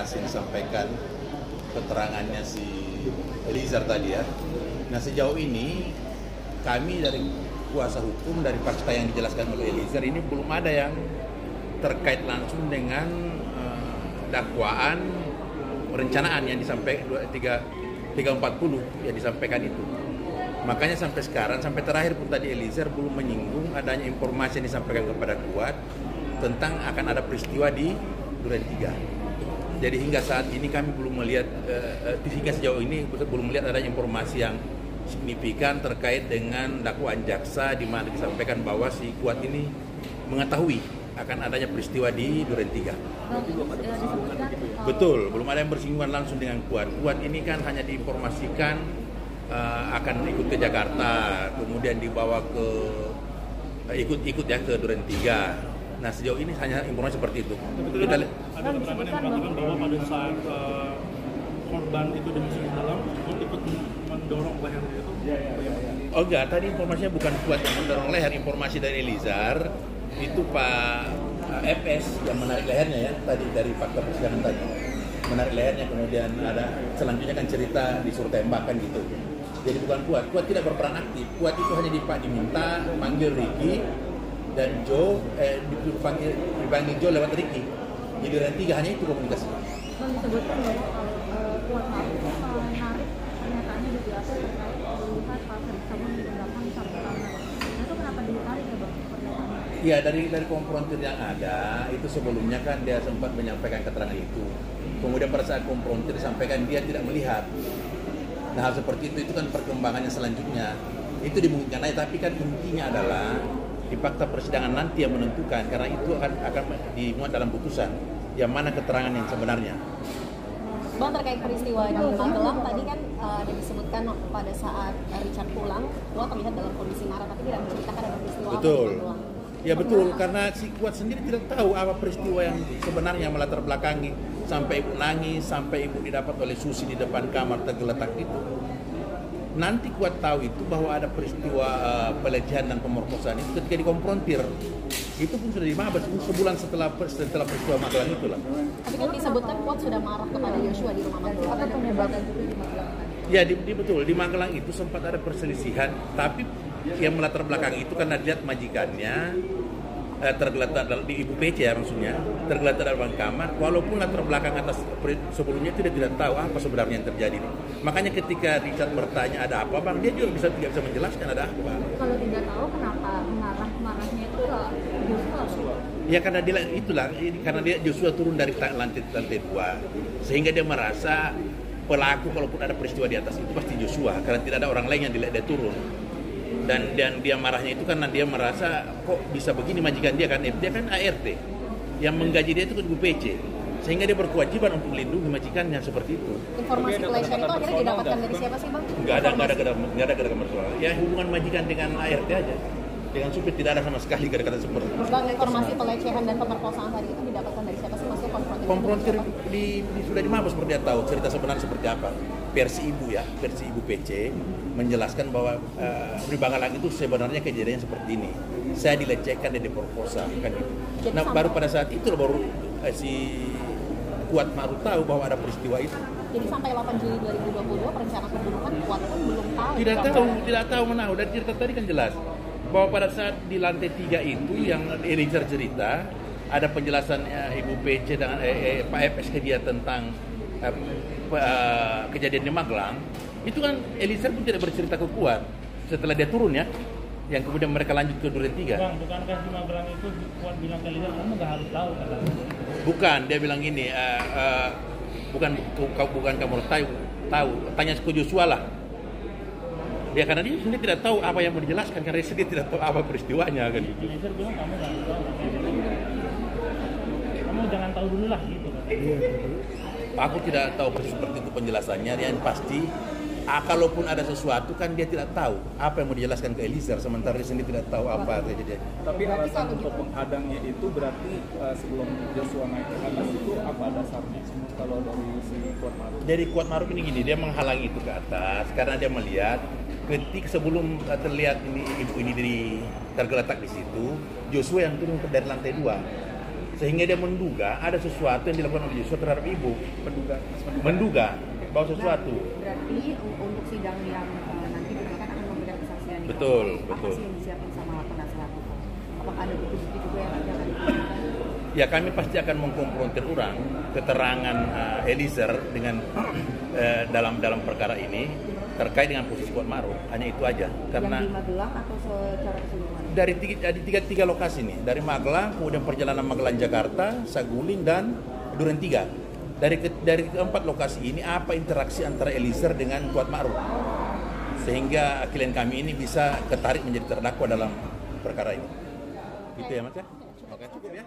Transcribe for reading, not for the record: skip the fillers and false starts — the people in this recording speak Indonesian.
informasi disampaikan keterangannya si Eliezer tadi ya. Nah sejauh ini kami dari kuasa hukum dari fakta yang dijelaskan oleh Eliezer ini belum ada yang terkait langsung dengan dakwaan perencanaan yang disampaikan 340 yang disampaikan itu. Makanya sampai sekarang, sampai terakhir pun tadi Eliezer belum menyinggung adanya informasi yang disampaikan kepada Kuat tentang akan ada peristiwa di Duren 3. Jadi hingga saat ini kami belum melihat, hingga sejauh ini belum melihat adanya informasi yang signifikan terkait dengan dakwaan jaksa di mana disampaikan bahwa si Kuat ini mengetahui akan adanya peristiwa di Duren 3. Betul, belum ada yang bersinggungan langsung dengan Kuat. Kuat ini kan hanya diinformasikan akan ikut ke Jakarta, kemudian dibawa ke ikut ya ke Duren 3. Nah sejauh ini hanya informasi seperti itu. Ada keterangan yang mengatakan bahwa pada saat korban itu dimasukkan dalam, ikut mendorong lehernya itu. Oh enggak, tadi informasinya bukan Kuat yang mendorong leher, informasi dari Eliezer itu Pak FS yang menarik lehernya ya tadi dari fakta persidangan tadi. Menarik lehernya, kemudian ada selanjutnya kan cerita disuruh tembakan gitu. Jadi bukan Kuat tidak berperan aktif. Kuat itu hanya diminta panggil Ricky dan Joe, dipanggil Joe lewat Ricky. Di Duren 3 hanya itu komunikasi. Bang, disebutkan bahwa Kuat Maruf menarik pernyataannya di BAP terkait melihat Pak Ferry Sambo menggunakan sarung tangan. Nah itu kenapa ditarik ya Bang pernyataannya? Iya, dari konfrontir yang ada itu sebelumnya kan dia sempat menyampaikan keterangan itu. Kemudian pada saat konfrontir disampaikan dia tidak melihat. Nah hal seperti itu kan perkembangannya selanjutnya. Itu dimungkinkan aja, tapi kan intinya adalah di fakta persidangan nanti yang menentukan, karena itu akan dimuat dalam putusan yang mana keterangan yang sebenarnya. Bang, terkait peristiwa di Magelang tadi kan ada disebutkan pada saat Richard pulang, Kuat terlihat dalam kondisi marah, tapi tidak menceritakan ada peristiwa apa di Magelang. Ya betul, karena si Kuat sendiri tidak tahu apa peristiwa yang sebenarnya melatar belakangi sampai ibu nangis, sampai ibu didapat oleh Susi di depan kamar tergeletak itu. Nanti Kuat tahu itu bahwa ada peristiwa pelecehan dan pemerkosaan itu ketika dikonfrontir. Itu pun sudah dimabas sebulan setelah peristiwa Magelang itulah. Tapi kan disebutkan Kuat sudah marah kepada Joshua di rumah Magelang. Apa penyebabnya itu di Magelang? Ya betul, di Magelang itu sempat ada perselisihan, tapi yang melatar belakang itu karena dilihat majikannya tergeletak di Ibu PC ya maksudnya, tergeletak dalam kamar, walaupun latar belakang atas sebelumnya itu dia tidak tahu apa sebenarnya yang terjadi. Makanya ketika Richard bertanya ada apa Bang, dia juga tidak bisa menjelaskan ada apa. Kalau tidak tahu kenapa marahnya itu Joshua? Ya karena dia Joshua turun dari lantai 2, sehingga dia merasa pelaku kalaupun ada peristiwa di atas itu pasti Joshua, karena tidak ada orang lain yang dilihat dia turun. Dan dia marahnya itu karena dia merasa kok bisa begini majikan dia kan ART yang menggaji dia itu Ibu PC, sehingga dia berkewajiban untuk melindungi majikannya seperti itu. Informasi pelecehan itu akhirnya didapatkan dari siapa sih Bang? Nggak ada gerakan personal. Ya hubungan majikan dengan ART aja. Dengan supir tidak ada sama sekali gerakan seperti itu. Bang, informasi pelecehan dan pemerkosaan tadi itu didapatkan dari siapa sih? Maksudnya konfrontir sudah dimabas seperti dia tahu cerita sebenarnya seperti apa. Versi ibu PC menjelaskan bahwa di Magelang itu sebenarnya kejadiannya seperti ini. Saya dilecehkan dan diperkosa kan gitu. Nah baru pada saat itu baru si Kuat Maruf tahu bahwa ada peristiwa itu. Jadi sampai 8 Juli 2022 perencanaan pembunuhan Kuat pun belum tahu. Tidak tahu mana. Dan cerita tadi kan jelas bahwa pada saat di lantai 3 itu yang Eliezer cerita ada penjelasan Ibu PC dengan Pak FS ke dia tentang kejadian di Magelang. Itu kan Eliezer pun tidak bercerita ke Kuat setelah dia turun ya, yang kemudian mereka lanjut ke Duren 3. Bang, bukankah di Magelang itu Kuat bilang ke Eliezer kamu nggak harus tahu kan? Bukan, dia bilang gini, bukan kamu tahu, tanya ke Joshua lah. Ya karena dia sendiri tidak tahu apa yang mau dijelaskan, karena dia tidak tahu apa peristiwanya kan. Eliezer bilang kamu nggak harus tahu. Kamu jangan tahu dulu lah gitu kan. Aku tidak tahu persis seperti itu penjelasannya. Yang pasti, kalaupun ada sesuatu kan dia tidak tahu apa yang mau dijelaskan ke Eliezer, sementara dia sendiri tidak tahu apa terjadi. Tapi alasan untuk menghadangnya itu berarti sebelum Joshua naik ke atas itu apa dasarnya? Kalau dari si Kuat Maruf? Dari Kuat Maruf ini gini, dia menghalangi itu ke atas karena dia melihat ketika sebelum terlihat ibu ini tergeletak di situ, Joshua yang turun dari lantai 2. sehingga dia menduga ada sesuatu yang dilakukan oleh Joshua terhadap ibu. Menduga bahwa sesuatu. Berarti untuk sidang yang nanti mereka akan memberikan kesaksian. Betul, apa betul. sih yang disiapkan sama penasehat hukum? Apakah ada bukti-bukti juga yang nanti akan diberikan? Ya, kami pasti akan mengkonfrontir ulang keterangan Eliezer dengan dalam perkara ini terkait dengan posisi Kuat Ma'ruf. Hanya itu aja. Karena yang di Magelang atau secara keseluruhan? dari tiga lokasi nih, dari Magelang, kemudian perjalanan Magelang Jakarta, Saguling dan Duren 3. Dari keempat lokasi ini apa interaksi antara Eliezer dengan Kuat Ma'ruf sehingga klien kami ini bisa ketarik menjadi terdakwa dalam perkara ini. Gitu ya Mas ya? Oke, cukup ya.